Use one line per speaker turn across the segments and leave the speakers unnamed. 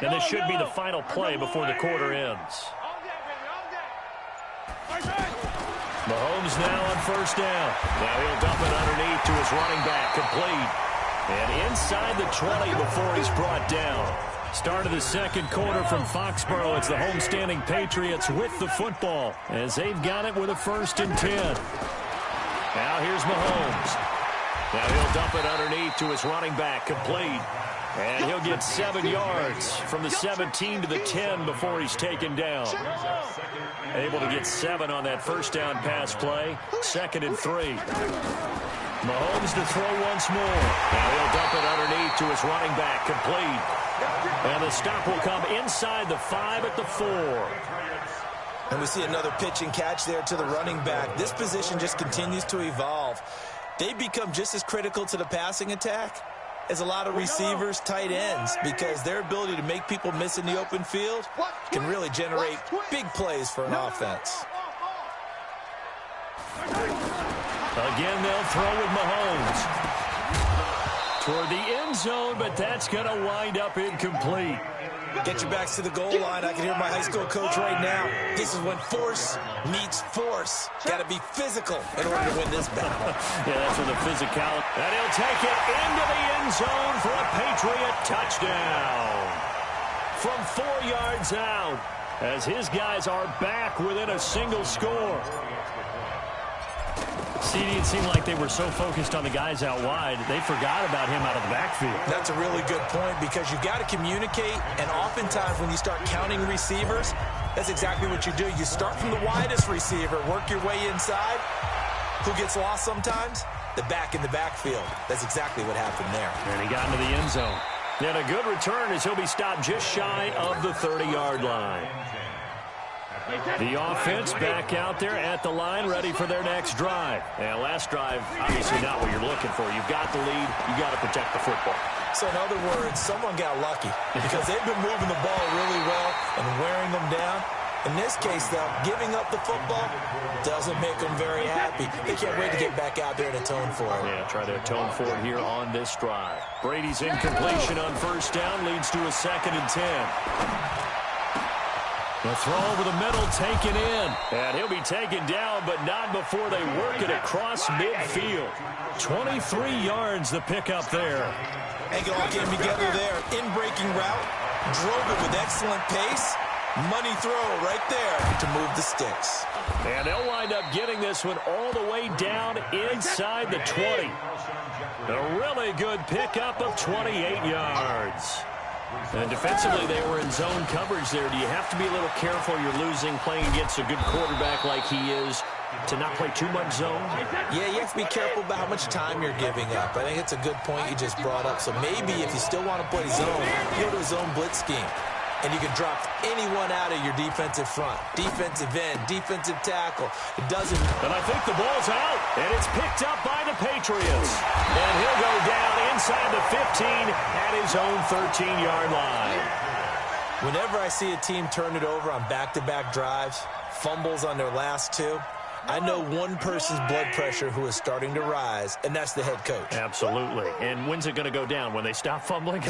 And this should be the final play before the quarter ends. Mahomes now on first down. Now he'll dump it underneath to his running back, complete. And inside the 20 before he's brought down. Start of the second quarter from Foxborough. It's the homestanding Patriots with the football as they've got it with a 1st and 10. Now here's Mahomes. Now he'll dump it underneath to his running back, complete. And he'll get 7 yards from the 17 to the 10 before he's taken down. Able to get 7 on that first down pass play. 2nd and 3. Mahomes to throw once more. Now he'll dump it underneath to his running back, complete. And the stop will come inside the 5 at the 4.
And we see another pitch and catch there to the running back. This position just continues to evolve. They become just as critical to the passing attack as a lot of receivers, tight ends, because their ability to make people miss in the open field can really generate big plays for an offense.
Again, they'll throw with Mahomes. Toward the end zone, but that's going to wind up incomplete.
Get your backs to the goal line. I can hear my high school coach right now. This is when force meets force. Got to be physical in order to win this battle.
Yeah, that's when the physicality. And he'll take it into the end zone for a Patriot touchdown. From 4 yards out, as his guys are back within a single score. CD, it seemed like they were so focused on the guys out wide, they forgot about him out of the backfield.
That's a really good point because you've got to communicate, and oftentimes when you start counting receivers, that's exactly what you do. You start from the widest receiver, work your way inside. Who gets lost sometimes? The back in the backfield. That's exactly what happened there.
And he got into the end zone. And a good return as he'll be stopped just shy of the 30-yard line. The offense back out there at the line, ready for their next drive. And last drive, obviously not what you're looking for. You've got the lead. You've got to protect the football.
So in other words, someone got lucky because they've been moving the ball really well and wearing them down. In this case, though, giving up the football doesn't make them very happy. They can't wait to get back out there and atone for it.
Yeah, try to atone for it here on this drive. Brady's incompletion on first down leads to a 2nd and 10. The throw over the middle, taken in. And he'll be taken down, but not before they work it across midfield. 23 yards the pickup there.
And it all came together there. In-breaking route. Drove it with excellent pace. Money throw right there to move the sticks.
And they'll wind up getting this one all the way down inside the 20. A really good pickup of 28 yards. And defensively, they were in zone coverage there. Do you have to be a little careful? You're losing, playing against a good quarterback like he is, to not play too much zone?
Yeah, you have to be careful about how much time you're giving up. I think it's a good point you just brought up. So maybe if you still want to play zone, go to a zone blitz scheme. And you can drop anyone out of your defensive front. Defensive end, defensive tackle. It doesn't.
And I think the ball's out. And it's picked up by the Patriots. And he'll go down inside the 15 at his own 13-yard line.
Whenever I see a team turn it over on back-to-back drives, fumbles on their last 2, I know one person's blood pressure who is starting to rise, and that's the head coach.
Absolutely. And when's it going to go down? When they stop fumbling?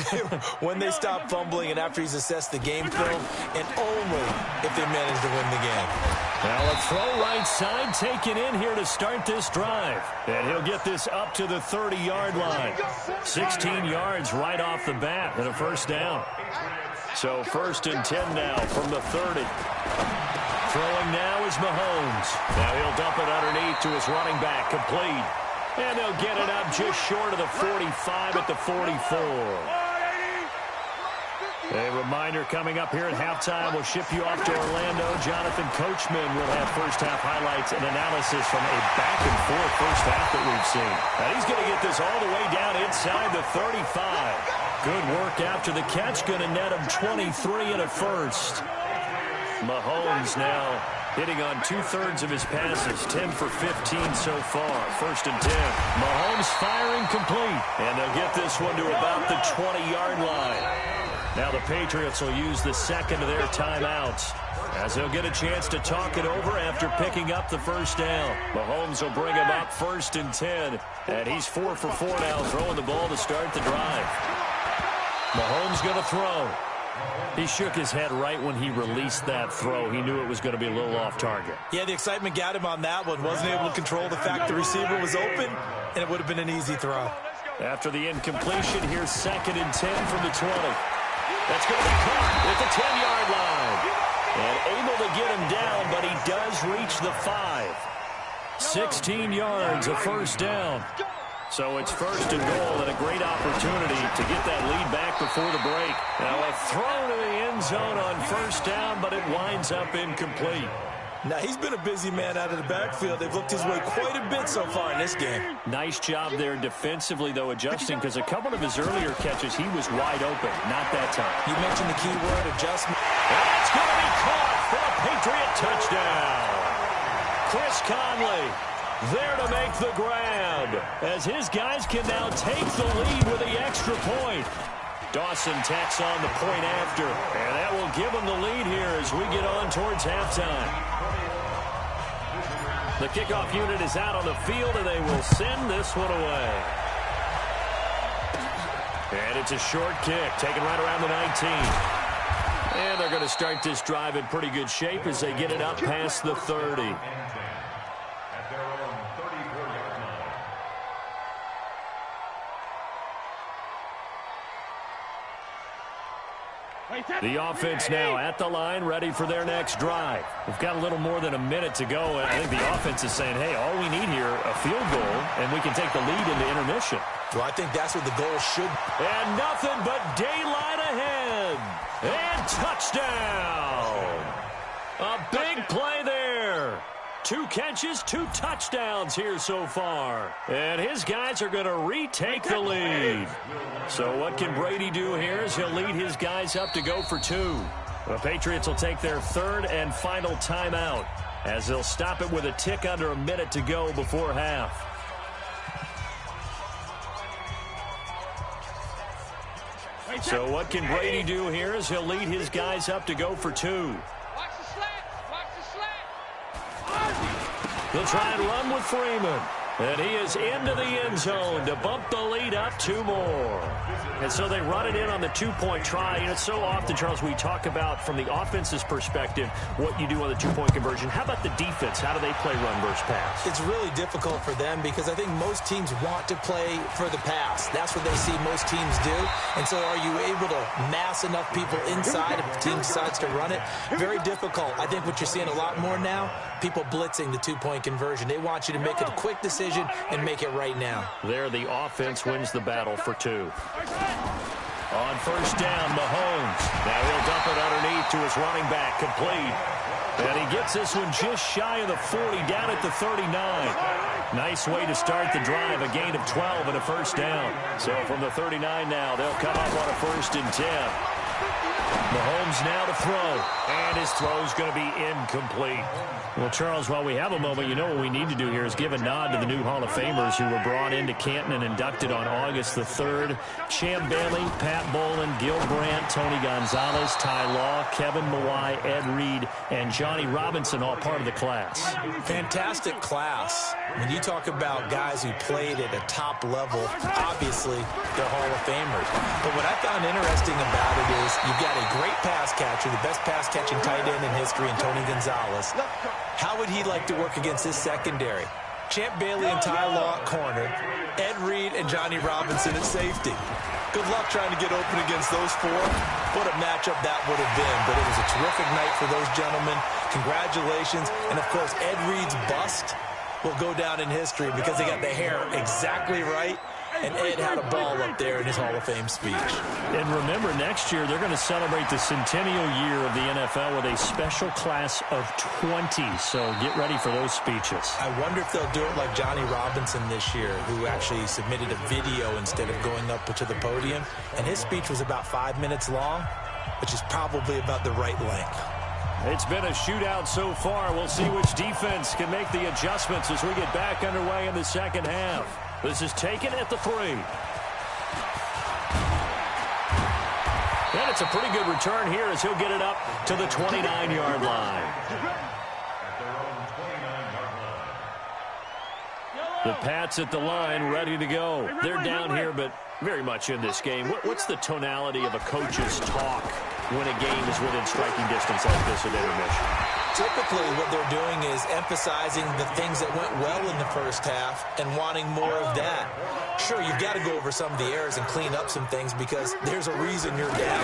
When they stop fumbling and after he's assessed the game film, and only if they manage to win the game.
Now a throw right side taken in here to start this drive. And he'll get this up to the 30-yard line. 16 yards right off the bat and a first down. So 1st and 10 now from the 30. Throwing now is Mahomes. Now he'll dump it underneath to his running back, complete. And they'll get it up just short of the 45 at the 44. A reminder coming up here at halftime. We'll ship you off to Orlando. Jonathan Coachman will have first-half highlights and analysis from a back-and-forth first half that we've seen. Now he's going to get this all the way down inside the 35. Good work after the catch. Going to net him 23 and a first. Mahomes now hitting on 2/3 of his passes, 10 for 15 so far. 1st and 10. Mahomes firing complete, and they'll get this one to about the 20-yard line. Now the Patriots will use the second of their timeouts as they'll get a chance to talk it over after picking up the first down. Mahomes will bring him up 1st and 10, and he's 4 for 4 now, throwing the ball to start the drive. Mahomes going to throw. He shook his head right when he released that throw. He knew it was going to be a little off target.
Yeah, the excitement got him on that one. Wasn't able to control the fact the receiver was open, and it would have been an easy throw.
After the incompletion, here's 2nd and 10 from the 20. That's going to be caught at the 10-yard line. And able to get him down, but he does reach the 5. 16 yards, a first down. So it's 1st and goal and a great opportunity to get that lead back before the break. Now a throw to the end zone on 1st down, but it winds up incomplete.
Now he's been a busy man out of the backfield. They've looked his way quite a bit so far in this game.
Nice job there defensively, though, adjusting, because a couple of his earlier catches, he was wide open. Not that time.
You mentioned the key word, adjustment.
And it's going to be caught for a Patriot touchdown. Chris Conley there to make the grab, as his guys can now take the lead with the extra point. Dawson tacks on the point after, and that will give him the lead here as we get on towards halftime. The kickoff unit is out on the field, and they will send this one away. And it's a short kick, taken right around the 19. And they're going to start this drive in pretty good shape as they get it up past the 30. The offense now at the line, ready for their next drive. We've got a little more than a minute to go, and I think the offense is saying, hey, all we need here, a field goal, and we can take the lead into intermission.
Well, I think that's what the goal should be.
And nothing but daylight ahead. And touchdown. A big play there. 2 catches, 2 touchdowns here so far. And his guys are going to retake the lead. So what can Brady do here as he'll lead his guys up to go for 2. The Patriots will take their 3rd and final timeout as they'll stop it with a tick under a minute to go before half. So what can Brady do here as he'll lead his guys up to go for 2. They'll try and run with Freeman. And he is into the end zone to bump the lead up 2 more. And so they run it in on the 2-point try. And it's so often, Charles, we talk about from the offense's perspective what you do on the 2-point conversion. How about the defense? How do they play run versus pass?
It's really difficult for them because I think most teams want to play for the pass. That's what they see most teams do. And so are you able to mass enough people inside if the team decides to run it? Very difficult. I think what you're seeing a lot more now, people blitzing the 2-point conversion. They want you to make a quick decision and make it right now.
There, the offense wins the battle for 2. On 1st down, Mahomes. Now he'll dump it underneath to his running back, complete. And he gets this one just shy of the 40, down at the 39. Nice way to start the drive, a gain of 12 and a 1st down. So from the 39 now, they'll come up on a 1st and 10. Mahomes now to throw, and his throw is going to be incomplete. Well, Charles, while we have a moment, you know what we need to do here is give a nod to the new Hall of Famers who were brought into Canton and inducted on August the 3rd. Champ Bailey, Pat Bolin, Gil Brandt, Tony Gonzalez, Ty Law, Kevin Mawai, Ed Reed, and Johnny Robinson, all part of the class.
Fantastic class. When you talk about guys who played at a top level, obviously they're Hall of Famers. But what I found interesting about it is you've got a great pass catcher, the best pass-catching tight end in history, in Tony Gonzalez. How would he like to work against his secondary? Champ Bailey and Ty Law at corner, Ed Reed and Johnny Robinson at safety. Good luck trying to get open against those 4. What a matchup that would have been. But it was a terrific night for those gentlemen. Congratulations. And, of course, Ed Reed's bust will go down in history because they got the hair exactly right. And Ed had a ball up there in his Hall of Fame speech.
And remember, next year they're going to celebrate the centennial year of the NFL with a special class of 20. So get ready for those speeches.
I wonder if they'll do it like Johnny Robinson this year, who actually submitted a video instead of going up to the podium. And his speech was about 5 minutes long, which is probably about the right length.
It's been a shootout so far. We'll see which defense can make the adjustments as we get back underway in the second half. This is taken at the 3. And it's a pretty good return here as he'll get it up to the 29-yard line. The Pats at the line, ready to go. They're down here, but very much in this game. What's the tonality of a coach's talk when a game is within striking distance like this at intermission?
Typically, what they're doing is emphasizing the things that went well in the first half and wanting more of that. Sure, you've got to go over some of the errors and clean up some things because there's a reason you're down.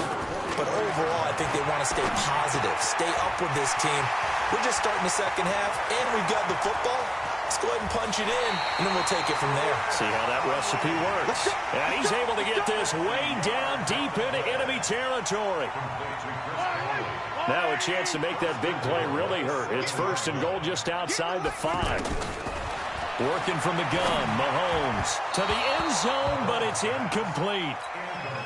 But overall, I think they want to stay positive, stay up with this team. We're just starting the second half, and we've got the football. Let's go ahead and punch it in, and then we'll take it from there.
See how that recipe works. And he's able to get this way down deep into enemy territory. Now a chance to make that big play really hurt. It's 1st and goal just outside the 5. Working from the gun, Mahomes to the end zone, but it's incomplete.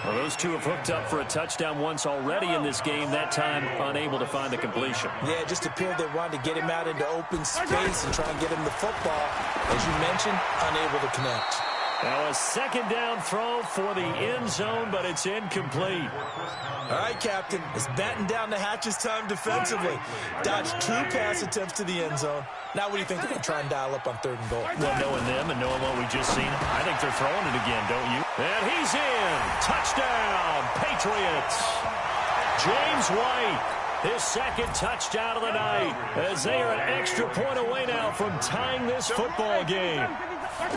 Well, those two have hooked up for a touchdown once already in this game, that time unable to find the completion.
Yeah, it just appeared they wanted to get him out into open space and try and get him the football. As you mentioned, unable to connect.
Now a 2nd down throw for the end zone, but it's incomplete.
All right, Captain, it's batten down the hatches time defensively. Dodged 2 pass attempts to the end zone. Now what do you think they're going to try and dial up on 3rd and goal?
Well, knowing them and knowing what we just seen, I think they're throwing it again, don't you? And he's in. Touchdown, Patriots. James White, his 2nd touchdown of the night, as they are an extra point away now from tying this football game.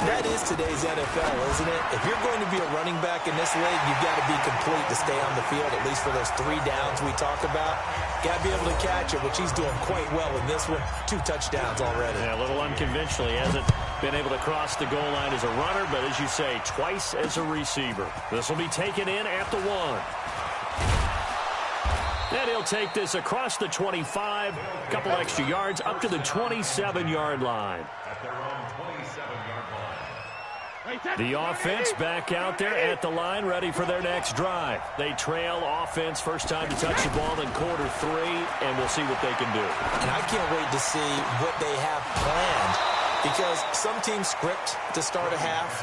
That is today's NFL, isn't it? If you're going to be a running back in this league, you've got to be complete to stay on the field, at least for those 3 downs we talk about. Got to be able to catch it, which he's doing quite well in this one. 2 touchdowns already. Yeah,
a little unconventional. He hasn't been able to cross the goal line as a runner, but as you say, twice as a receiver. This will be taken in at the 1. And he'll take this across the 25, a couple extra yards, up to the 27-yard line. The offense back out there at the line, ready for their next drive. They trail offense, first time to touch the ball in quarter 3, and we'll see what they can do.
And I can't wait to see what they have planned, because some teams script to start a half.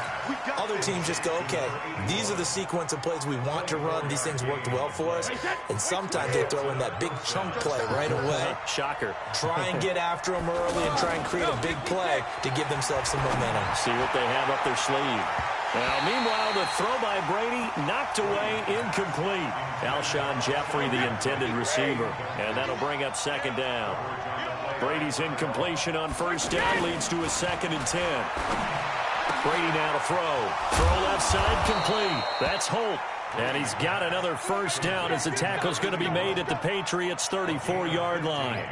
Other teams just go, okay, these are the sequence of plays we want to run. These things worked well for us. And sometimes they throw in that big chunk play right away.
Shocker.
Try and get after them early and try and create a big play to give themselves some momentum.
See what they have up their sleeve. Now, meanwhile, the throw by Brady knocked away, incomplete. Alshon Jeffrey, the intended receiver. And that'll bring up 2nd down. Brady's incompletion on 1st down leads to a 2nd and 10. Brady now to throw. Throw left side, complete. That's Holt. And he's got another 1st down as the tackle's going to be made at the Patriots' 34-yard line.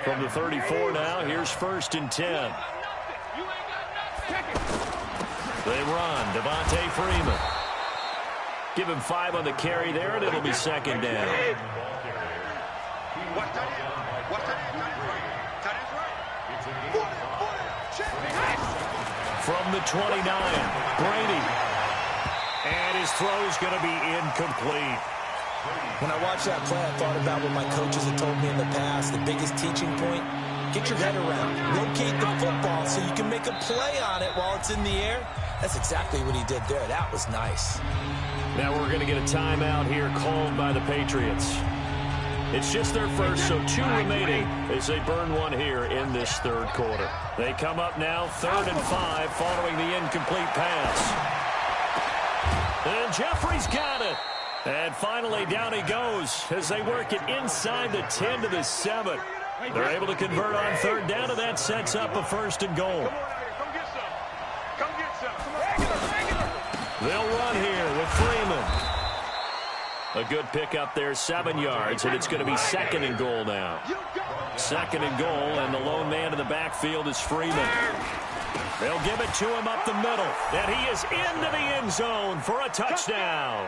From the 34 now, here's 1st and 10. They run. Devontae Freeman. Give him 5 on the carry there, and it'll be 2nd down. From the 29, Brady. And his throw's going to be incomplete.
When I watched that play, I thought about what my coaches had told me in the past. The biggest teaching point, get your head around. Locate the football so you can make a play on it while it's in the air. That's exactly what he did there. That was nice.
Now we're going to get a timeout here called by the Patriots. It's just their first, so 2 remaining as they burn one here in this 3rd quarter. They come up now, 3rd and 5, following the incomplete pass. And Jeffrey's got it. And finally, down he goes as they work it inside the 10 to the 7. They're able to convert on 3rd down, and that sets up a 1st and goal. They'll run here with Freeman. A good pickup there, 7 yards, and it's going to be 2nd and goal now. 2nd and goal, and the lone man in the backfield is Freeman. They'll give it to him up the middle, and he is into the end zone for a touchdown.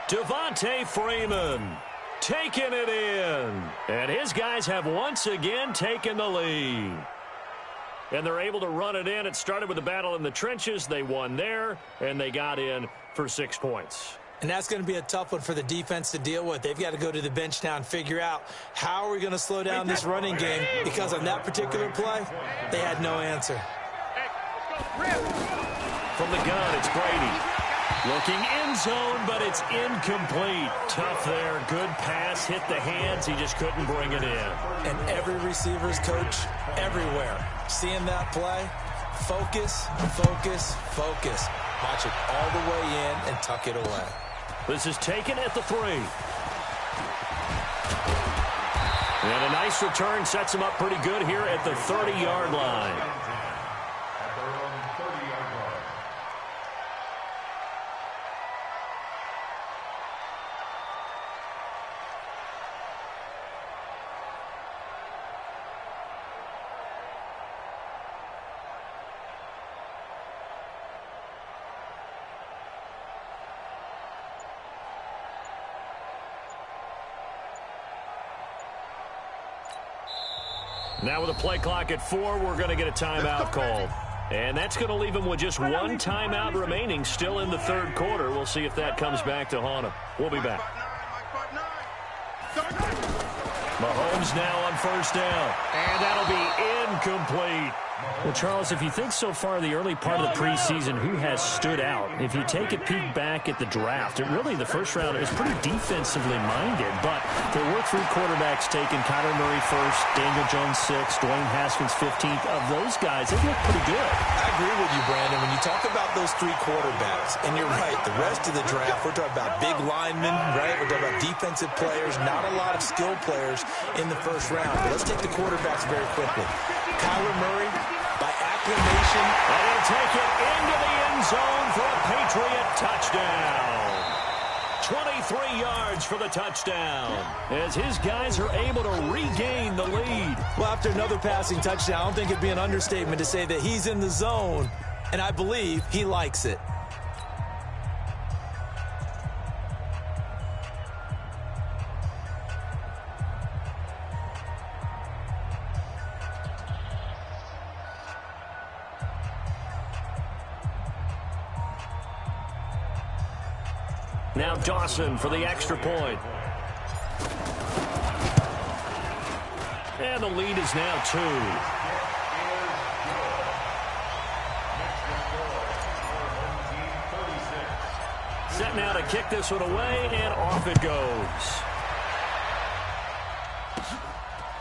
Devontae Freeman taking it in, and his guys have once again taken the lead. And they're able to run it in. It started with a battle in the trenches. They won there, and they got in for 6 points.
And that's going to be a tough one for the defense to deal with. They've got to go to the bench now and figure out how are we going to slow down this running game, because on that particular play, they had no answer.
From the gun, it's Brady. Looking end zone, but it's incomplete. Tough there. Good pass. Hit the hands. He just couldn't bring it in.
And every receiver's coach everywhere, seeing that play, focus, focus, focus. Watch it all the way in and tuck it away.
This is taken at the 3. And a nice return sets him up pretty good here at the 30-yard line. Now with a play clock at 4, we're going to get a timeout called. And that's going to leave him with just one timeout remaining still in the third quarter. We'll see if that comes back to haunt him. We'll be back. Mahomes now on first down. And that'll be incomplete. Well, Charles, if you think so far the early part of the preseason, who has stood out? If you take a peek back at the draft, the first round is pretty defensively minded, but there were 3 quarterbacks taken. Kyler Murray first, Daniel Jones 6th, Dwayne Haskins 15th. Of those guys, they look pretty good.
I agree with you, Brandon. When you talk about those 3 quarterbacks, and you're right, the rest of the draft, we're talking about big linemen, right? We're talking about defensive players, not a lot of skilled players in the first round. But let's take the quarterbacks very quickly. Kyler Murray, by acclamation,
and he'll take it into the end zone for a Patriot touchdown. 23 yards for the touchdown as his guys are able to regain the lead.
Well, after another passing touchdown, I don't think it'd be an understatement to say that he's in the zone, and I believe he likes it.
Now Dawson for the extra point. And the lead is now 2. Set now to kick this one away, and off it goes.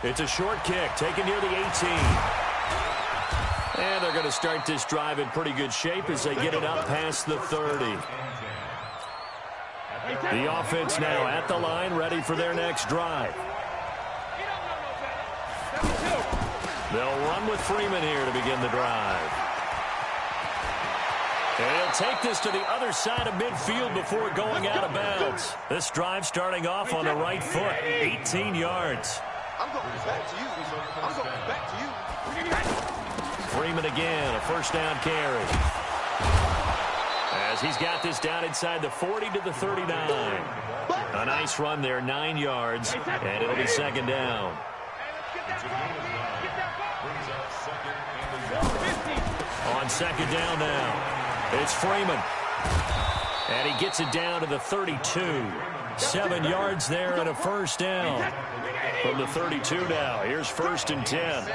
It's a short kick, taken near the 18. And they're going to start this drive in pretty good shape as they get it up past the 30. The offense now at the line, ready for their next drive. They'll run with Freeman here to begin the drive. And he'll take this to the other side of midfield before going out of bounds. This drive starting off on the right foot, 18 yards.
I'm going back to you. I'm going back to you.
Freeman again, a first down carry. As he's got this down inside the 40 to the 39. A nice run there, 9 yards, and it'll be second down. On second down now, it's Freeman. And he gets it down to the 32. 7 yards there and a first down. From the 32 now, here's 1st and 10.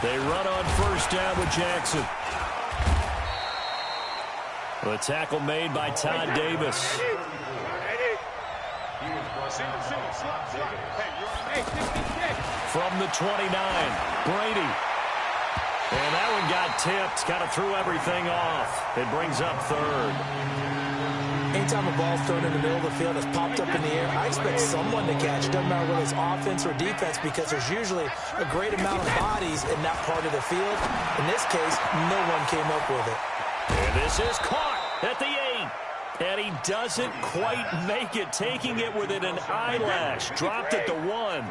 They run on first down with Jackson. The tackle made by Todd Davis. From the 29, Brady. And that one got tipped, kind of threw everything off. It brings up 3rd.
Anytime a ball's thrown in the middle of the field, it's popped up in the air, I expect someone to catch it. Doesn't matter whether it's offense or defense, because there's usually a great amount of bodies in that part of the field. In this case, no one came up with it.
And this is caught at the 8. And he doesn't quite make it, taking it within an eyelash. Dropped at the 1.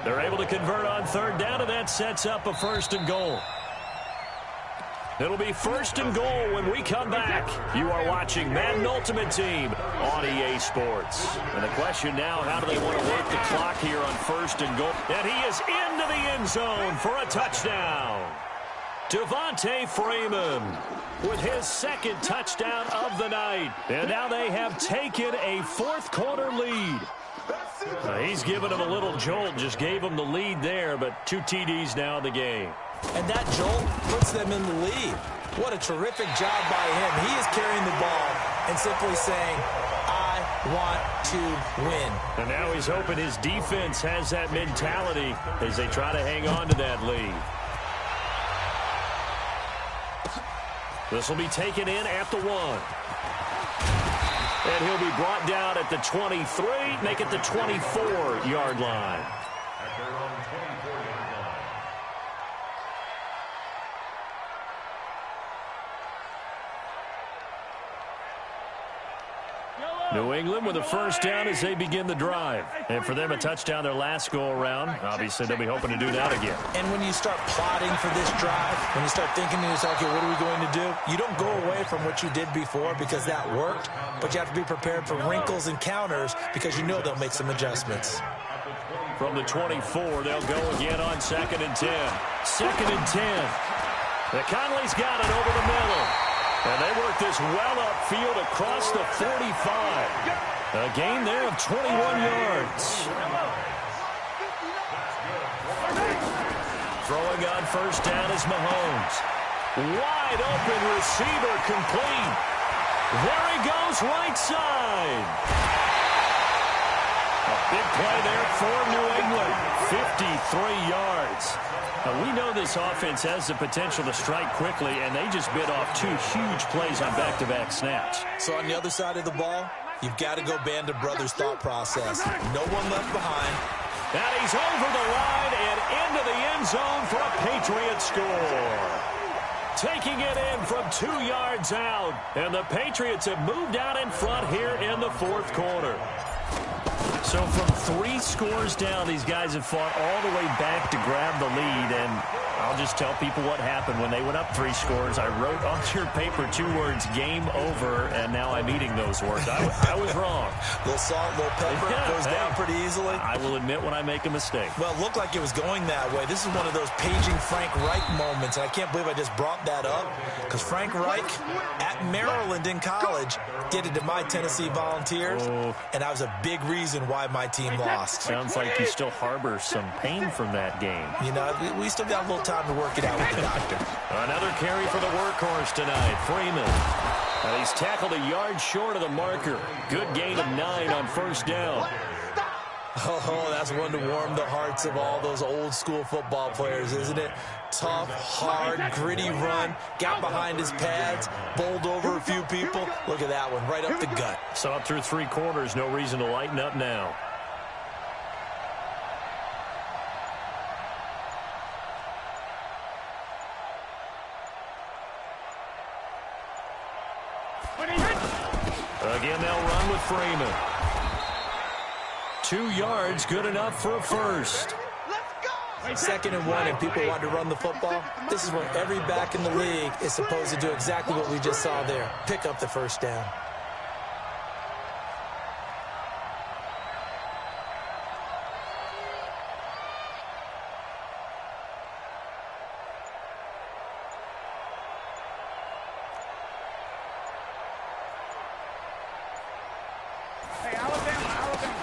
They're able to convert on 3rd down, and that sets up a 1st and goal. It'll be 1st and goal when we come back. You are watching Madden Ultimate Team on EA Sports. And the question now, how do they want to work the clock here on 1st and goal? And he is into the end zone for a touchdown. Devontae Freeman with his 2nd touchdown of the night. And now they have taken a 4th quarter lead. He's given him a little jolt, just gave him the lead there, but 2 TDs now in the game.
And that jolt puts them in the lead. What a terrific job by him. He is carrying the ball and simply saying, I want to win.
And now he's hoping his defense has that mentality as they try to hang on to that lead. This will be taken in at the 1. And he'll be brought down at the 23, make it the 24-yard line. New England with a first down as they begin the drive. And for them, a touchdown their last go-around. Obviously, they'll be hoping to do that again.
And when you start plotting for this drive, when you start thinking to yourself, okay, what are we going to do? You don't go away from what you did before because that worked, but you have to be prepared for wrinkles and counters because you know they'll make some adjustments.
From the 24, they'll go again on 2nd and 10. 2nd and 10. The Conley's got it over the middle. And they work this well upfield across the 45. A gain there of 21 yards. Throwing on first down is Mahomes. Wide open receiver complete. There he goes right side. A big play there for New England. 53 yards. Now, we know this offense has the potential to strike quickly, and they just bit off 2 huge plays on back-to-back snaps.
So on the other side of the ball, you've got to go Band of Brothers thought process. No one left behind.
And he's over the line and into the end zone for a Patriot score. Taking it in from 2 yards out. And the Patriots have moved out in front here in the 4th quarter. So from 3 scores down, these guys have fought all the way back to grab the lead. And I'll just tell people what happened when they went up 3 scores. I wrote on your paper 2 words, game over, and now I'm eating those words. I was wrong.
A little salt, a little pepper, goes down pretty easily.
I will admit when I make a mistake.
Well, it looked like it was going that way. This is one of those paging Frank Reich moments, and I can't believe I just brought that up because Frank Reich at Maryland in college did it to my Tennessee Volunteers, and that was a big reason why my team lost.
Sounds like you still harbor some pain from that game.
You know, we still got a little time to work it out with the doctor.
Another carry for the workhorse tonight, Freeman. And he's tackled a yard short of the marker. Good gain of 9 on first down.
Oh, that's one to warm the hearts of all those old school football players, isn't it? Tough, hard, gritty run, got behind his pads, bowled over a few people. Look at that one, right up the gut.
So up through 3 quarters, no reason to lighten up now. Again, they'll run with Freeman. 2 yards, good enough for a first.
2nd and 1, and people want to run the football. This is where every back in the league is supposed to do exactly what we just saw there. Pick up the first down.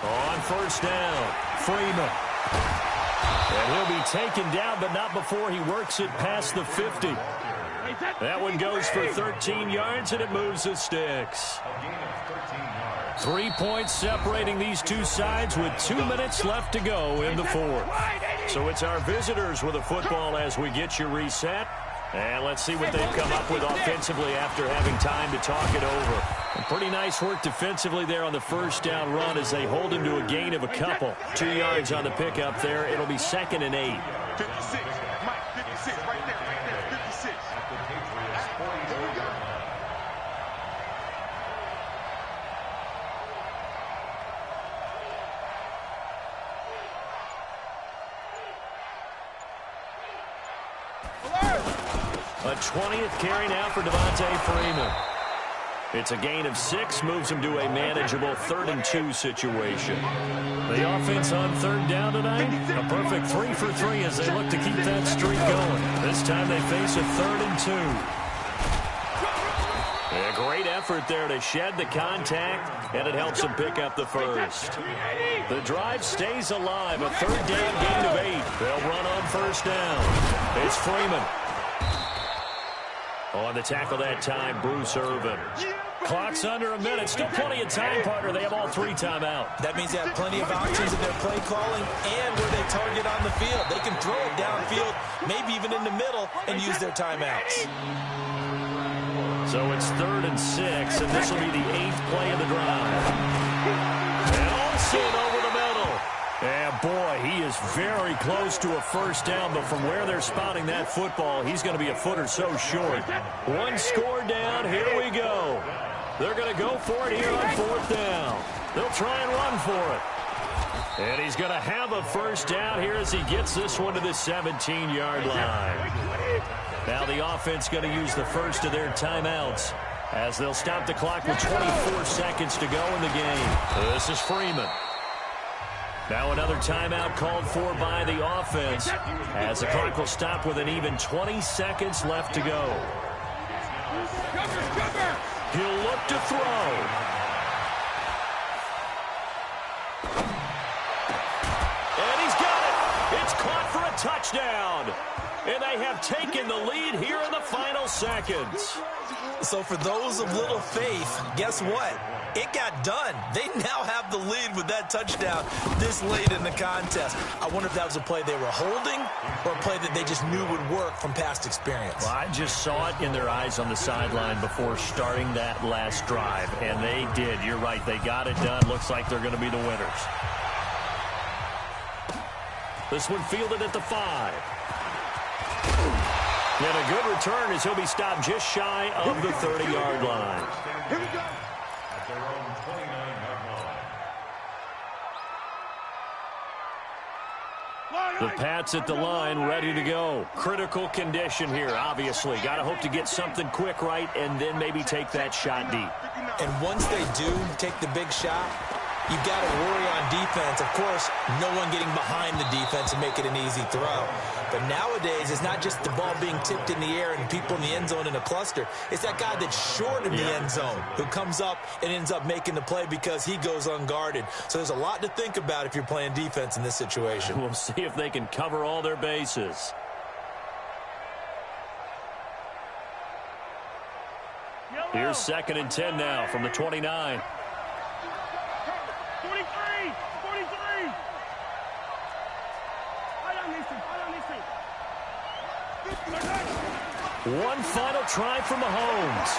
On first down, Freeman. And he'll be taken down, but not before he works it past the 50. That one goes for 13 yards, and it moves the sticks. 3 points separating these two sides with 2 minutes left to go in the 4th. So it's our visitors with a football as we get you reset. And let's see what they've come up with offensively after having time to talk it over. And pretty nice work defensively there on the first down run as they hold him to a gain of a couple. 2 yards on the pickup there. It'll be 2nd and 8.
56. Mike, 56. Right there, 56.
A 20th carry now for Devontae Freeman. It's a gain of 6, moves him to a manageable 3rd and 2 situation. The offense on 3rd down tonight, a perfect 3 for 3 as they look to keep that streak going. This time they face a 3rd and 2. A great effort there to shed the contact, and it helps them pick up the first. The drive stays alive, a 3rd down gain of 8. They'll run on first down. It's Freeman. On the tackle that time, Bruce Irvin. Clock's under a minute. Still plenty of time, partner. They have all 3 timeout.
That means they have plenty of options in their play calling and where they target on the field. They can throw it downfield, maybe even in the middle, and use their timeouts.
So it's 3rd and 6, and this will be the 8th play of the drive. And Olsen over the middle. And, boy, he is very close to a first down, but from where they're spotting that football, he's going to be a foot or so short. One score down. Here we go. They're going to go for it here on 4th down. They'll try and run for it. And he's going to have a first down here as he gets this one to the 17-yard line. Now the offense going to use the first of their timeouts as they'll stop the clock with 24 seconds to go in the game. This is Freeman. Now another timeout called for by the offense as the clock will stop with an even 20 seconds left to go. He'll look to throw. And he's got it. It's caught for a touchdown. And they have taken the lead here in the final seconds.
So for those of little faith, guess what? It got done. They now have the lead with that touchdown this late in the contest. I wonder if that was a play they were holding or a play that they just knew would work from past experience.
Well, I just saw it in their eyes on the sideline before starting that last drive, and they did. You're right. They got it done. Looks like they're going to be the winners. This one fielded at the 5. And a good return as he'll be stopped just shy of the 30-yard line.
Here we go.
The Pats at the line, ready to go. Critical condition here, obviously. Got to hope to get something quick right and then maybe take that shot deep.
And once they do take the big shot, you've got to worry on defense. Of course, no one getting behind the defense and make it an easy throw. But nowadays, it's not just the ball being tipped in the air and people in the end zone in a cluster. It's that guy that's short in the end zone who comes up and ends up making the play because he goes unguarded. So there's a lot to think about if you're playing defense in this situation.
We'll see if they can cover all their bases. Here's 2nd and 10 now from the 29.
43.
One final try for Mahomes.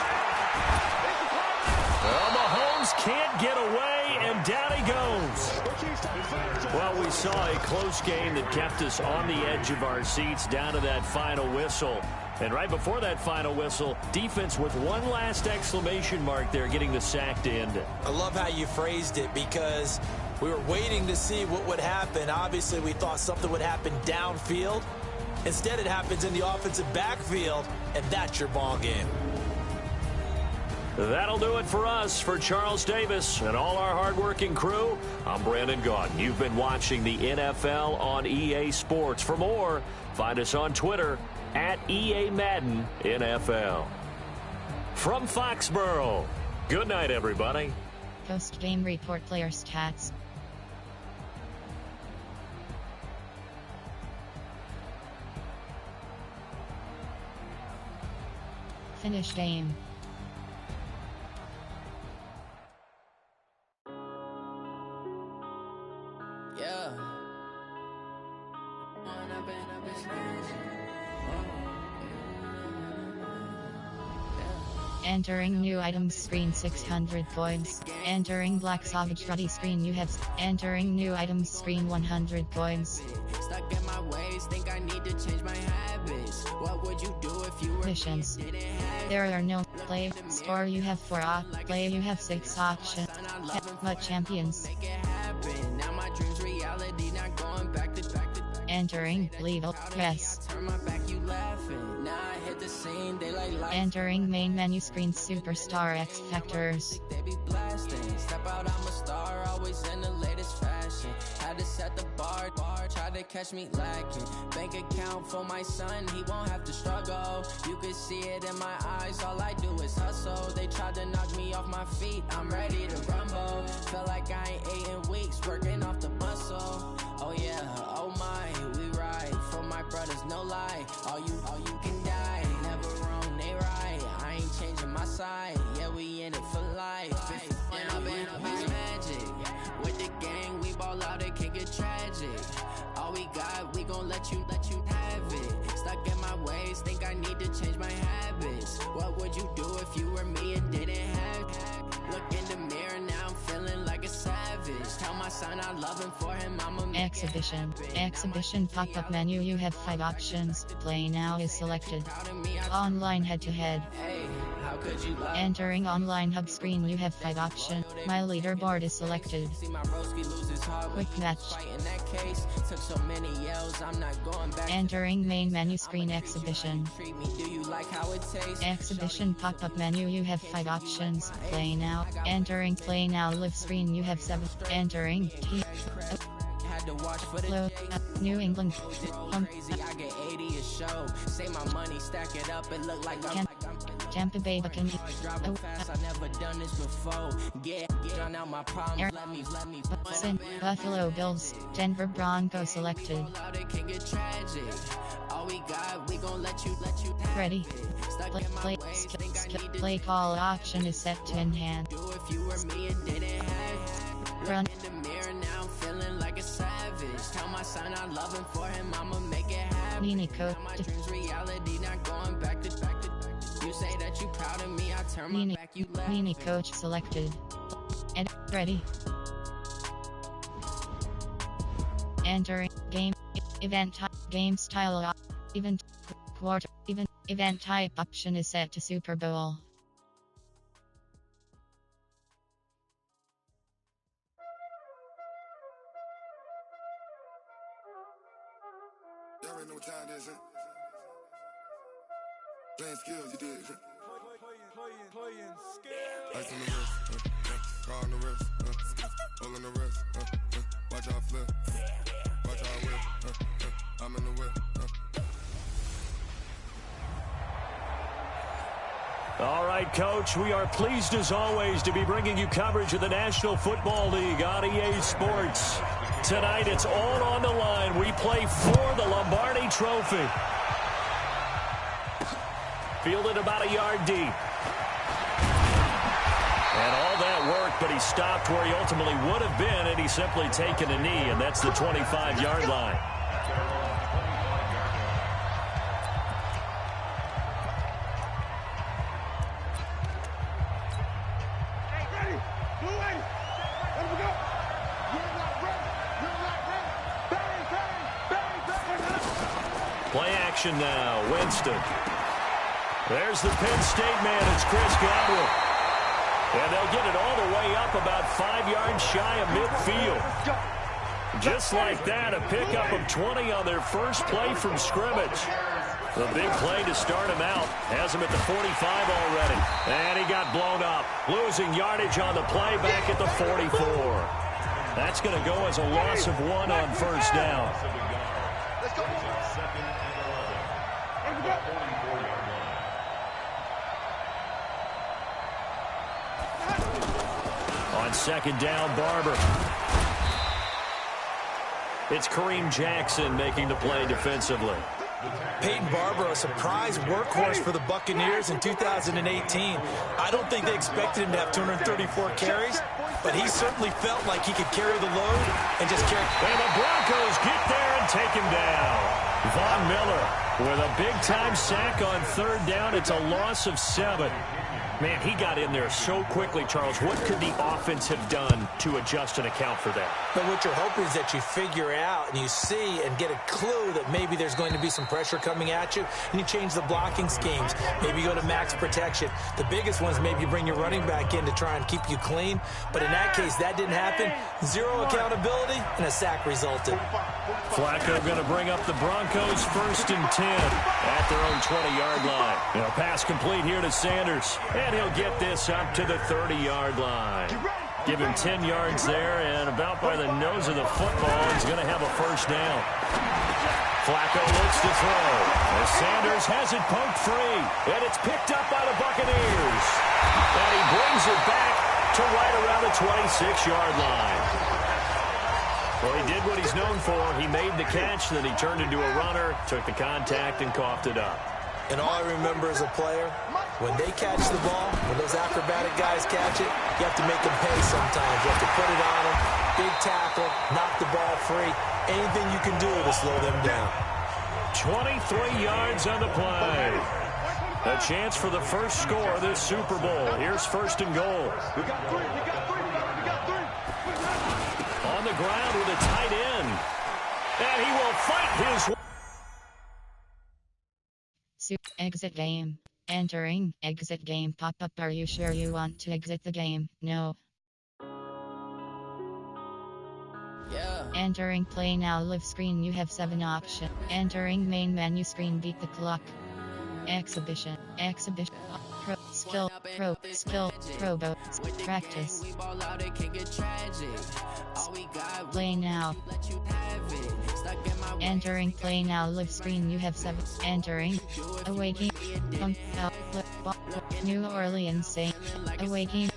Well, Mahomes can't get away, and down he goes. Well, we saw a close game that kept us on the edge of our seats down to that final whistle. And right before that final whistle, defense with one last exclamation mark there, getting the sack to end it.
I love how you phrased it because we were waiting to see what would happen. Obviously, we thought something would happen downfield. Instead, it happens in the offensive backfield, and that's your ball game.
That'll do it for us. For Charles Davis and all our hardworking crew, I'm Brandon Gaudin. You've been watching the NFL on EA Sports. For more, find us on Twitter at EA Madden NFL. From Foxborough, good night, everybody.
Post-game report player stats. Finish game.
Yeah.
Entering new items screen 600 coins. Entering Black Savage Ruddy screen you have. Entering new items screen 100 coins.
Stuck in my ways, think I need to change my habits. What would you do if you were
Missions. There are no play, store you have 4 play you have 6 options. But champions.
make it happen? Now my dreams reality, not going back to back.
Entering legal press.
Turn my back, you laughing. Now I hit the scene, they like life.
Entering main menu screen Superstar X Factors.
They be blasting. Step out, I'm a star, always in the latest fashion. Had to set the bar, try to catch me lacking. Bank account for my son, he won't have to struggle. You can see it in my eyes, all I do is hustle. They tried to knock me off my feet, I'm ready to rumble. Feel like I ain't ate in weeks, working off the muscle. Oh yeah, oh my, we ride for my brothers, no lie. All you can die, never wrong, they right. I ain't changing my side, yeah, we in it for life. When I've been magic, with the gang, we ball out, it can get tragic. All we got, we gon' let you have it. Stuck in my ways, think I need to change my habits. What would would you do if you were me and didn't have? Look in the mirror, now I'm feeling like a savage. Tell my son I love him, for him I'ma make
Exhibition. Exhibition pop-up menu. You have 5 options. Play now is selected. Online head-to-head. Entering online hub screen. You have 5 options. My leaderboard is selected. Quick match. Entering main menu screen. Exhibition. Exhibition pop-up menu. You have 5 options. Play now. Entering play now live screen. You have 7. Entering T. Low, New England. Tampa Bay Buccaneers. Buffalo Bills. Denver Broncos selected. Ready. Play call option is set to enhance. Run. Tell my son I love him, for him I'ma make it happen. Nini coach. Reality not going back to you say that you proud of me, I turn my back, you left. Nini coach selected. And ready. Entering game event type game style event quarter event type option is set to Super Bowl.
Y'all already know what time it is, huh? Playing skills, you did, huh? Playing skills. Ice on the wrist, car on the wrist, hole on the wrist, watch out flip, watch out whip, I'm in the whip,
All right, Coach, we are pleased as always to be bringing you coverage of the National Football League on EA Sports. Tonight, it's all on the line. We play for the Lombardi Trophy. Fielded about a yard deep. And all that work, but he stopped where he ultimately would have been had he simply taken a knee, and that's the 25-yard line. Play action now, Winston. There's the Penn State man, it's Chris Godwin. And they'll get it all the way up about 5 yards shy of midfield. Just like that, a pickup of 20 on their first play from scrimmage. The big play to start him out. Has him at the 45 already. And he got blown up. Losing yardage on the play back at the 44. That's going to go as a loss of 1 on first down. On second down, Barber. It's Kareem Jackson making the play defensively.
Peyton Barber, a surprise workhorse for the Buccaneers in 2018. I don't think they expected him to have 234 carries, but he certainly felt like he could carry the load and just carry.
And the Broncos get there and take him down. Von Miller with a big-time sack on third down. It's a loss of 7. Man, he got in there so quickly, Charles. What could the offense have done to adjust and account for that?
But what you're hoping is that you figure out and you see and get a clue that maybe there's going to be some pressure coming at you, and you change the blocking schemes. Maybe you go to max protection. The biggest one is maybe you bring your running back in to try and keep you clean. But in that case, that didn't happen. 0 accountability, and a sack resulted.
Flacco going to bring up the Broncos first and 10 at their own 20-yard line. And a pass complete here to Sanders. And he'll get this up to the 30-yard line. Give him 10 yards there, and about by the nose of the football, he's going to have a first down. Flacco looks to throw. As Sanders has it poked free, and it's picked up by the Buccaneers. And he brings it back to right around the 26-yard line. Well, he did what he's known for. He made the catch, then he turned into a runner, took the contact, and coughed it up.
And all I remember as a player, when they catch the ball, when those acrobatic guys catch it, you have to make them pay sometimes. You have to put it on them, big tackle, knock the ball free. Anything you can do to slow them down.
23 yards on the play. A chance for the first score of this Super Bowl. Here's first and goal.
We got three. We got three.
On the ground with a tight end. And he will fight his way.
Exit game. Entering exit game pop-up. Are you sure you want to exit the game? No.
Yeah.
Entering play now live screen. You have 7 options. Entering main menu screen. Beat the clock. Exhibition. Pro skill. Probo. Practice. Play now. Entering play now live screen. You have 7. Entering. Awaiting. New Orleans Saint. Awaiting.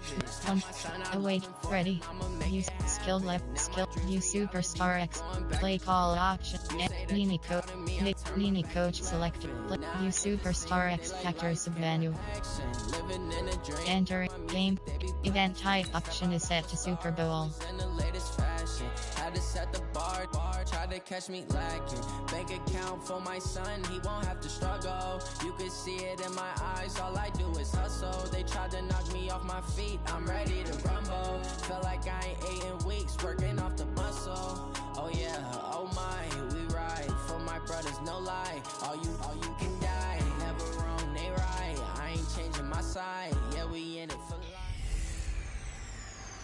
Await. Ready. Use skill left. Skill. Use superstar X. Play call option. Nini coach selected. Use superstar X factor submenu. Enter game. Event type option is set to Super Bowl.
Had to set the bar, try to catch me lacking. Bank account for my son, he won't have to struggle. You can see it in my eyes, all I do is hustle. They tried to knock me off my feet, I'm ready to rumble. Felt like I ain't ate in weeks, working off the muscle. Oh yeah, oh my, we ride for my brothers, no lie. All you can die, never wrong, they right. I ain't changing my side, yeah, we in it for life.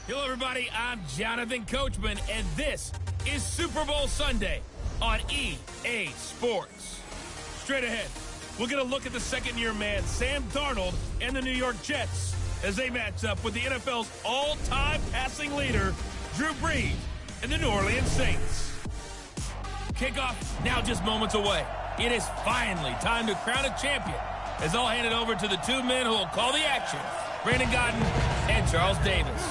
Hello, everybody. I'm Jonathan Coachman, and this is Super Bowl Sunday on EA Sports. Straight ahead, we're going to look at the second-year man, Sam Darnold, and the New York Jets as they match up with the NFL's all-time passing leader, Drew Brees, and the New Orleans Saints. Kickoff now just moments away. It is finally time to crown a champion, as I'll hand it over to the two men who will call the action, Brandon Godden and Charles Davis.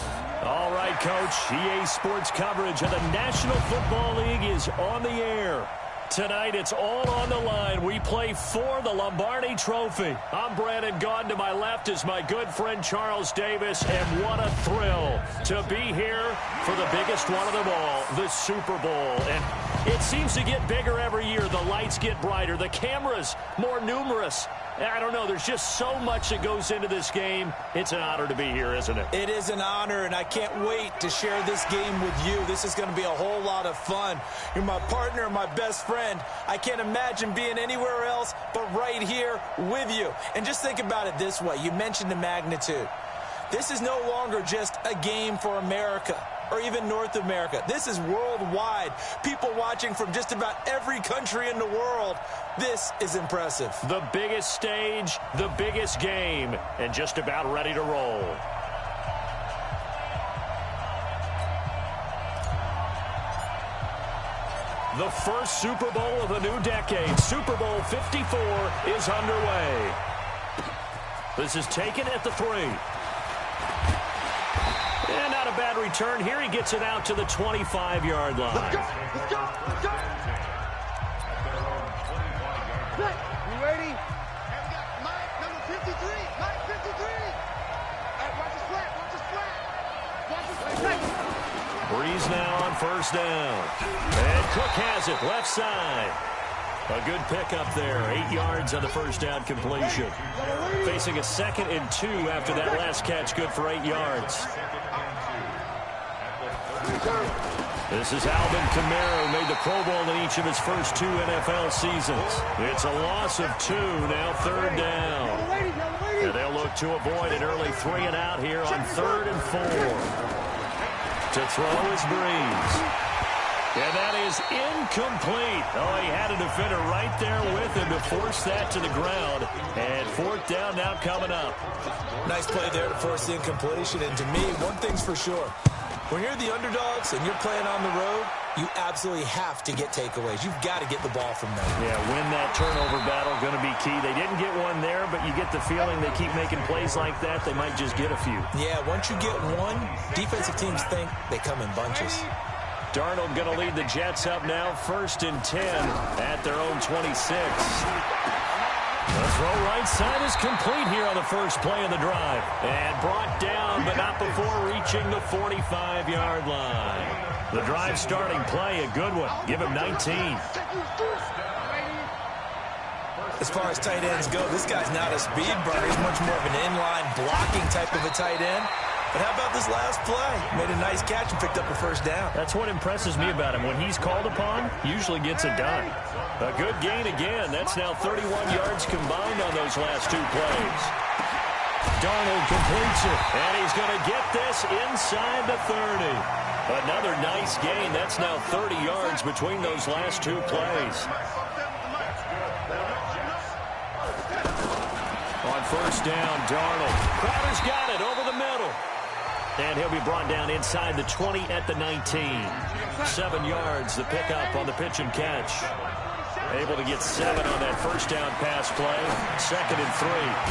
All right, Coach. EA Sports coverage of the National Football League is on the air. Tonight, it's all on the line. We play for the Lombardi Trophy. I'm Brandon Gaudin. To my left is my good friend Charles Davis. And what a thrill to be here for the biggest one of them all, the Super Bowl. And it seems to get bigger every year. The lights get brighter. The cameras more numerous. I don't know. There's just so much that goes into this game. It's an honor to be here, isn't it?
It is an honor, and I can't wait to share this game with you. This is going to be a whole lot of fun. You're my partner, my best friend. I can't imagine being anywhere else but right here with you. And just think about it this way. You mentioned the magnitude. This is no longer just a game for America or even North America. This is worldwide. People watching from just about every country in the world. This is impressive.
The biggest stage, the biggest game, and just about ready to roll. The first Super Bowl of the new decade, Super Bowl 54, is underway. This is taken at the 3. And not a bad return here. He gets it out to the 25-yard line.
Let's go. Let's go. Let's go. You ready? And we got Mike, number 53. Mike, 53. Hey, watch his flat. Watch his flat. Watch his flat.
Brees now on first down. And Cook has it, left side. A good pickup there, 8 yards on the first down completion. Facing a 2nd and 2 after that last catch, good for 8 yards. This is Alvin Kamara, who made the Pro Bowl in each of his first 2 NFL seasons. It's a loss of 2, now 3rd down. And they'll look to avoid an early 3 and out here on 3rd and 4. To throw is Brees. And that is incomplete. Oh, he had a defender right there with him to force that to the ground. And 4th down now coming up.
Nice play there to force the incompletion. And to me, one thing's for sure. When you're the underdogs and you're playing on the road, you absolutely have to get takeaways. You've got to get the ball from them.
Yeah, win that turnover battle, going to be key. They didn't get one there, but you get the feeling they keep making plays like that, they might just get a few.
Yeah, once you get one, defensive teams think they come in bunches.
Darnold going to lead the Jets up now, 1st and 10 at their own 26. The throw right side is complete here on the first play of the drive. And brought down, but not before reaching the 45-yard line. The drive starting play, a good one. Give him 19.
As far as tight ends go, this guy's not a speed burner. He's much more of an inline blocking type of a tight end. But how about this last play? Made a nice catch and picked up a first down.
That's what impresses me about him. When he's called upon, usually gets it done. A good gain again. That's now 31 yards combined on those last two plays. Darnold completes it, and he's going to get this inside the 30. Another nice gain. That's now 30 yards between those last two plays. On first down, Darnold. Crowder's got it over the middle. And he'll be brought down inside the 20 at the 19. 7 yards, the pickup on the pitch and catch. Able to get 7 on that first down pass play. 2nd and 3.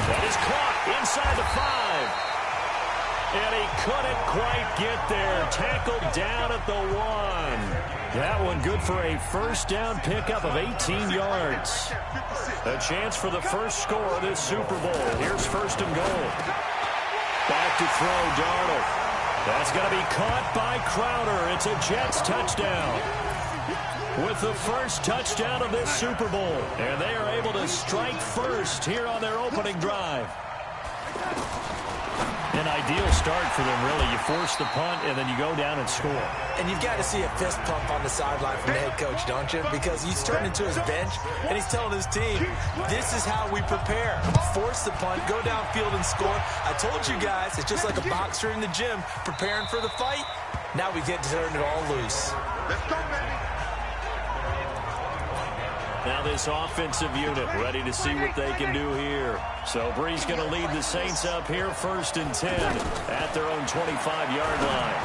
That is caught inside the 5. And he couldn't quite get there. Tackled down at the 1. That one good for a first down pickup of 18 yards. A chance for the first score of this Super Bowl. Here's 1st and goal. Back to throw, Darnold. That's going to be caught by Crowder. It's a Jets touchdown. With the first touchdown of this Super Bowl. And they are able to strike first here on their opening drive. An ideal start for them, really. You force the punt, and then you go down and score.
And you've got to see a fist pump on the sideline from the head coach, don't you? Because he's turned into his bench, and he's telling his team, this is how we prepare. Force the punt, go downfield and score. I told you guys, it's just like a boxer in the gym preparing for the fight. Now we get to turn it all loose.
Let's go, baby.
Now this offensive unit ready to see what they can do here. So Bree's going to lead the Saints up here 1st and 10 at their own 25-yard line.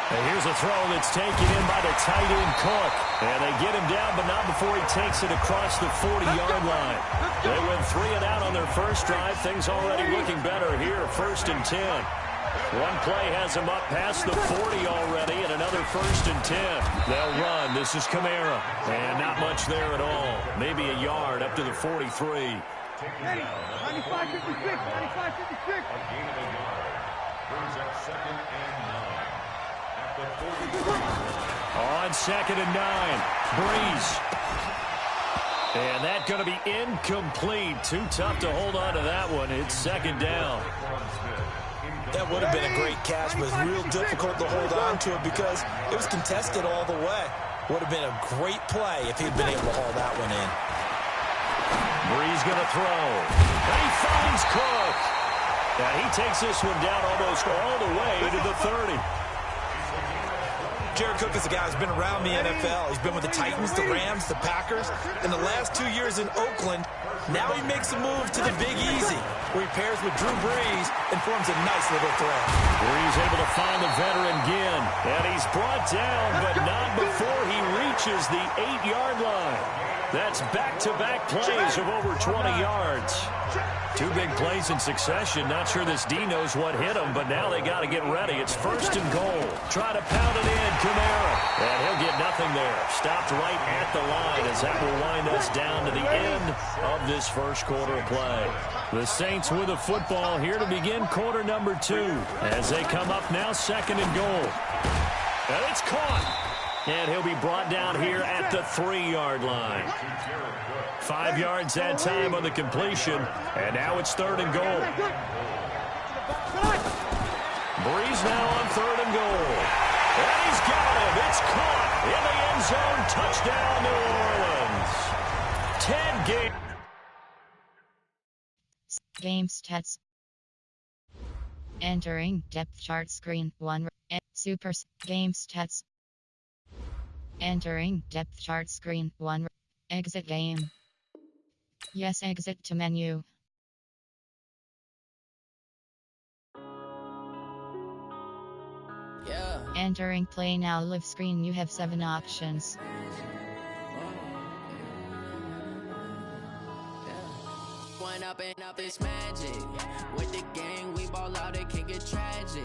And here's a throw that's taken in by the tight end Cook. And they get him down, but not before he takes it across the 40-yard line. They went 3 and out on their first drive. Things already looking better here, 1st and 10. One play has him up past the 40 already, and another 1st and 10. They'll run. This is Kamara. And not much there at all. Maybe a yard up to the 43.
95-56, 95-56.
On 2nd and 9, Breeze. And that's going to be incomplete. Too tough to hold on to that one. It's 2nd down.
That would have been a great catch, but it's real difficult to hold on to it because it was contested all the way. Would have been a great play if he'd been able to haul that one in.
Breeze going to throw. And he finds Cook. And he takes this one down almost all the way to the 30.
Jared Cook is a guy who's been around the NFL. He's been with the Titans, the Rams, the Packers. In the last 2 years in Oakland, now he makes a move to the Big Easy, where he pairs with Drew Brees and forms a nice little threat.
Brees able to find the veteran again. And he's brought down, but not before he reaches the 8-yard line. That's back-to-back plays of over 20 yards. 2 big plays in succession. Not sure this D knows what hit him, but now they got to get ready. It's 1st and goal. Try to pound it in, Kamara. And he'll get nothing there. Stopped right at the line as that will wind us down to the end of this first quarter of play. The Saints with the football here to begin quarter number 2 as they come up now 2nd and goal. And it's caught. And he'll be brought down here at the 3-yard line. 5 yards that time on the completion. And now it's 3rd and goal. Breeze now on 3rd and goal. And he's got him. It's caught in the end zone. Touchdown, New Orleans. 10 game.
Game stats. Entering depth chart screen 1. Super game stats. Entering depth chart screen 1. Exit game. Yes, exit to menu.
Yeah.
Entering play now live screen. You have 7 options.
One up and up is magic. With the gang, we ball out, it can get tragic.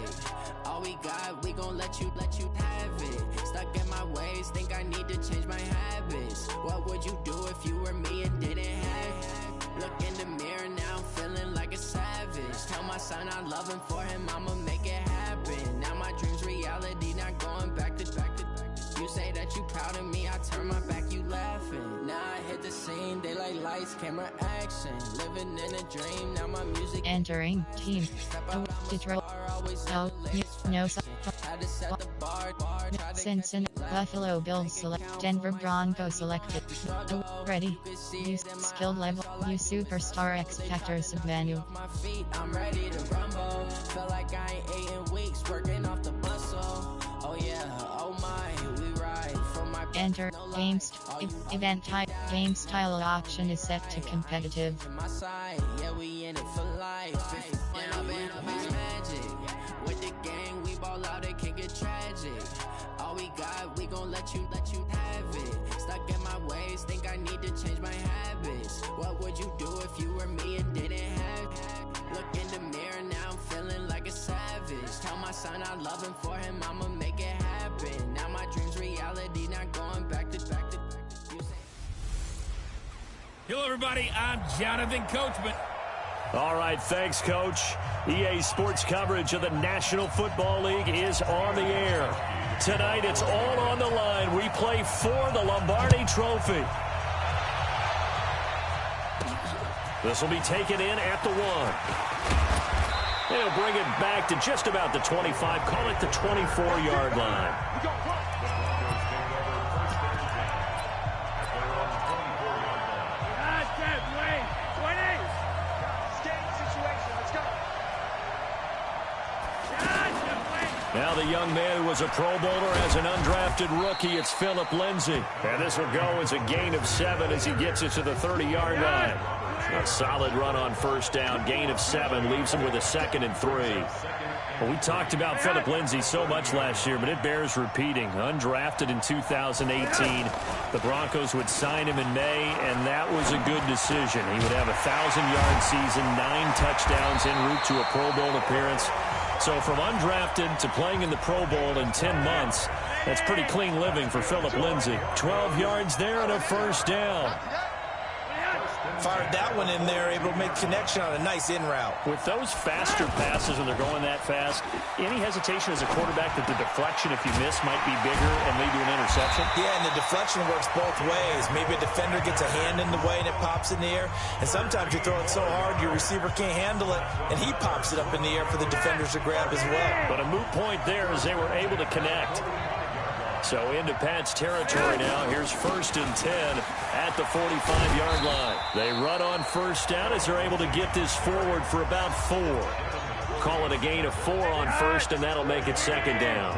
All we got, we gon' let you have it. Stuck in my ways, think I need to change my habits. What would you do if you were me and didn't have it? Look in the mirror now, I'm feeling like a savage. Tell my son I love him, for him I'ma make it happen. Now my dream's reality, not going back to. You say that you proud of me, I turn my back, you laughing. Now I hit the scene. They like lights, camera, action. Living in a dream. Now my music.
Entering team. Detroit. Oh, no. Cincinnati. Buffalo Bills select. Denver Broncos selected. Ready. Use skill level. Use superstar X factors of menu.
My feet, I'm ready to rumble. Felt like I ain't ate in weeks, working off the muscle. Oh yeah, oh my, we ride from my.
Enter games. Event type. Game style option is set to competitive.
My side, yeah, we in it for life. Yeah, we magic. With the gang, we ball out, it can get tragic. All we got, we gon' let you have it. Stuck in my ways, think I need to change my habits. What would you do if you were me and didn't have it? Look in the mirror, now I'm feeling like a savage. Tell my son I love him, for him I'ma make it happen. Now my dream's reality, not going back to
Hello, everybody. I'm Jonathan Coachman.
All right, thanks, Coach. EA Sports coverage of the National Football League is on the air. Tonight, it's all on the line. We play for the Lombardi Trophy. This will be taken in at the 1. They'll bring it back to just about the 25. Call it the 24-yard line. Now the young man who was a Pro Bowler as an undrafted rookie, it's Philip Lindsay. And this will go as a gain of 7 as he gets it to the 30-yard line. A solid run on first down. Gain of 7 leaves him with a 2nd and 3. Well, we talked about Philip Lindsay so much last year, but it bears repeating. Undrafted in 2018. The Broncos would sign him in May, and that was a good decision. He would have a 1,000-yard season, 9 touchdowns en route to a Pro Bowl appearance. So from undrafted to playing in the Pro Bowl in 10 months, that's pretty clean living for Philip Lindsay. 12 yards there and a first down.
Fired that one in there, able to make connection on a nice in route.
With those faster passes when they're going that fast, any hesitation as a quarterback that the deflection, if you miss, might be bigger and lead to an interception?
Yeah, and the deflection works both ways. Maybe a defender gets a hand in the way and it pops in the air. And sometimes you throw it so hard your receiver can't handle it, and he pops it up in the air for the defenders to grab as well.
But a moot point there as they were able to connect. So into Pat's territory now. Here's 1st and 10 at the 45-yard line. They run on first down as they're able to get this forward for about 4. Call it a gain of 4 on first, and that'll make it 2nd down.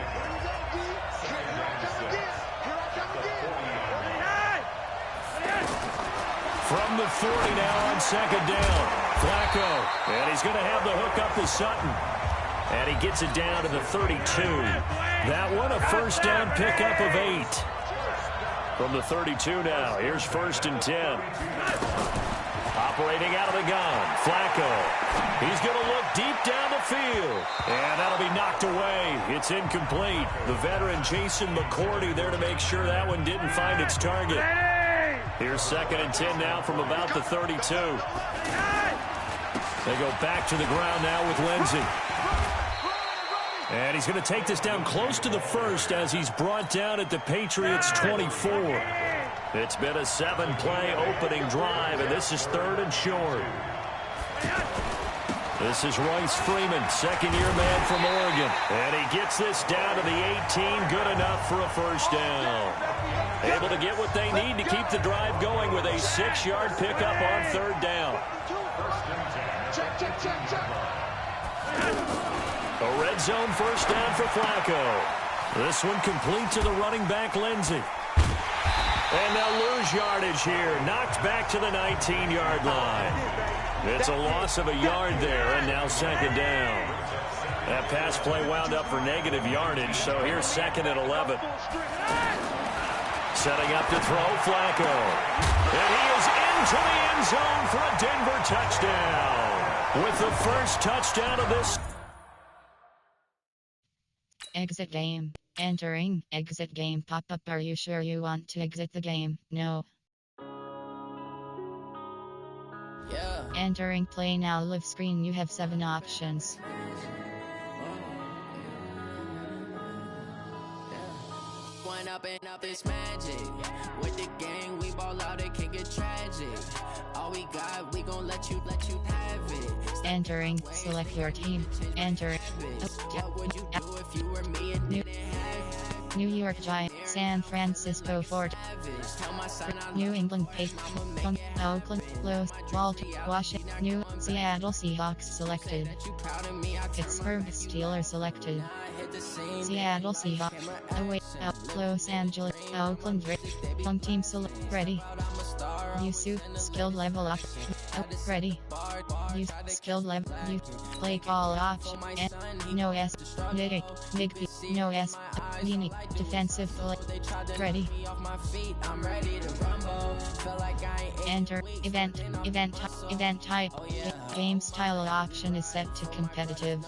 From the 40 now on 2nd down. Flacco, and he's going to have the hook up to Sutton. And he gets it down to the 32. That one, a first down pickup of 8. From the 32 now, here's 1st and 10. Operating out of the gun, Flacco. He's going to look deep down the field. And that'll be knocked away. It's incomplete. The veteran Jason McCourty there to make sure that one didn't find its target. Here's 2nd and 10 now from about the 32. They go back to the ground now with Lindsay. And he's going to take this down close to the 1st as he's brought down at the Patriots' 24. It's been a 7-play opening drive, and this is 3rd and short. This is Royce Freeman, second-year man from Oregon. And he gets this down to the 18, good enough for a first down. Able to get what they need to keep the drive going with a 6-yard pickup on 3rd down. A red zone first down for Flacco. This one complete to the running back, Lindsay. And they'll lose yardage here. Knocked back to the 19-yard line. It's a loss of a yard there, and now 2nd down. That pass play wound up for negative yardage, so here's 2nd and 11. Setting up to throw, Flacco. And he is into the end zone for a Denver touchdown. With the first touchdown of this.
Exit game. Entering exit game pop-up. Are you sure you want to exit the game? No.
Yeah.
Entering play now live screen. You have 7 options.
run up and up this magic. With the gang, we ball out, it can get tragic. All we got, we gon' let you have it.
Entering, select your team. Enter.
What would you do if you were me and didn't have
New York Giants, San Francisco 49ers, New England Patriots, Oakland, Los, Baltimore, Washington, New, Seattle Seahawks selected, Pittsburgh Steelers selected, Seattle Seahawks, away, Los Angeles, Oakland, home team select, ready, Use skilled level up, ready, Use skilled level, use play call option, no S, Big no S, Nini, defensive play, ready, enter, event type, game style option is set to competitive.